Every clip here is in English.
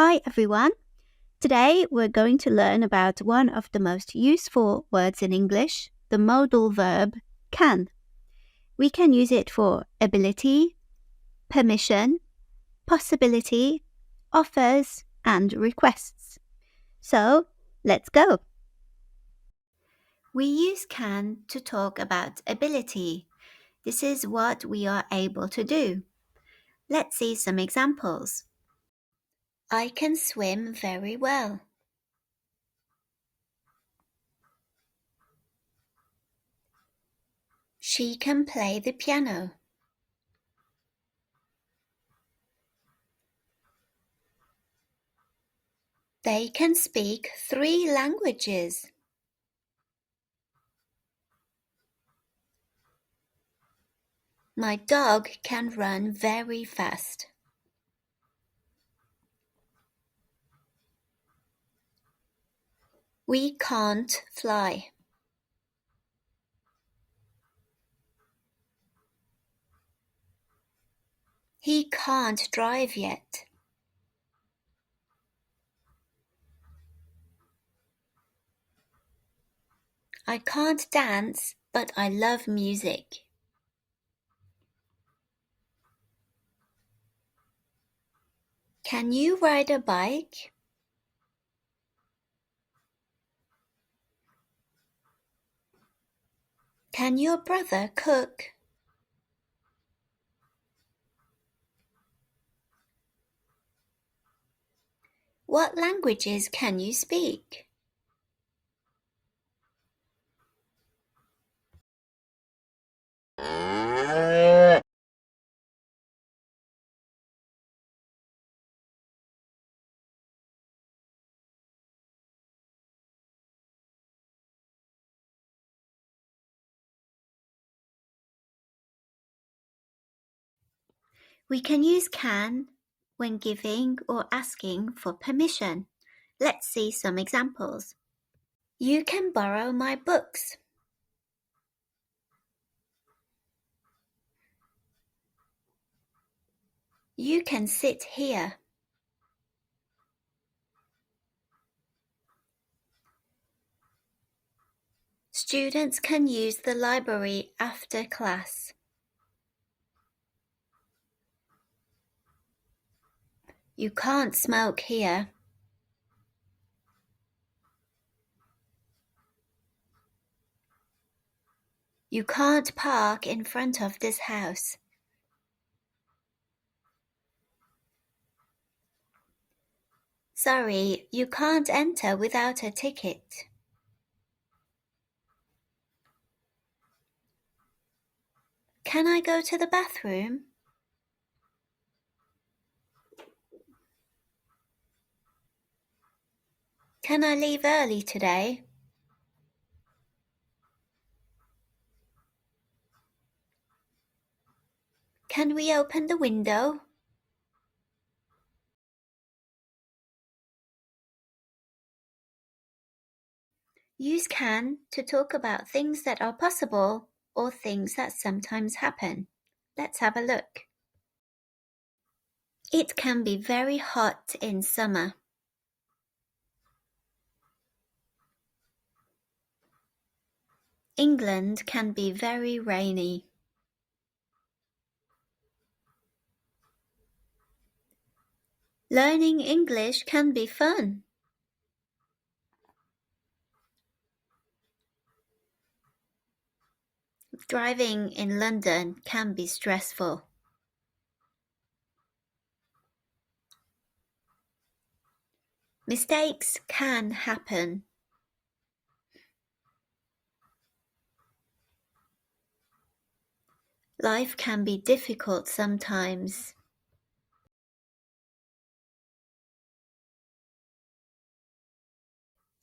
Hi everyone. Today we're going to learn about one of the most useful words in English, the modal verb can. We can use it for ability, permission, possibility, offers, and requests. So, let's go. We use can to talk about ability. This is what we are able to do. Let's see some examples. I can swim very well. She can play the piano. They can speak 3 languages. My dog can run very fast. We can't fly. He can't drive yet. I can't dance, but I love music. Can you ride a bike? Can your brother cook? What languages can you speak? We can use can when giving or asking for permission. Let's see some examples. You can borrow my books. You can sit here. Students can use the library after class. You can't smoke here. You can't park in front of this house. Sorry, you can't enter without a ticket. Can I go to the bathroom? Can I leave early today? Can we open the window? Use can to talk about things that are possible or things that sometimes happen. Let's have a look. It can be very hot in summer. England can be very rainy. Learning English can be fun. Driving in London can be stressful. Mistakes can happen. Life can be difficult sometimes.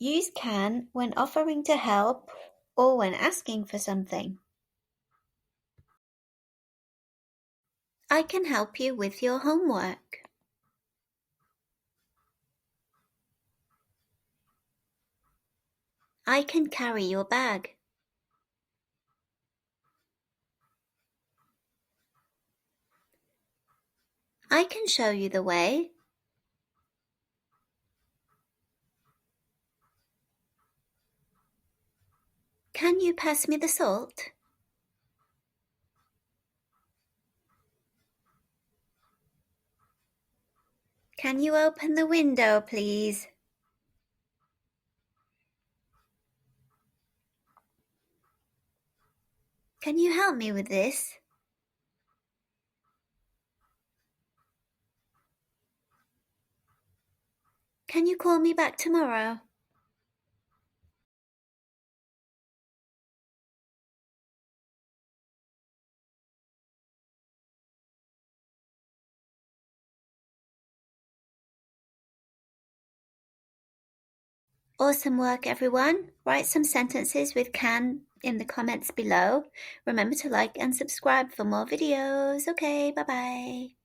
Use can when offering to help or when asking for something. I can help you with your homework. I can carry your bag. I can show you the way. Can you pass me the salt? Can you open the window, please? Can you help me with this? Can you call me back tomorrow? Awesome work, everyone. Write some sentences with can in the comments below. Remember to like and subscribe for more videos. Okay, bye-bye.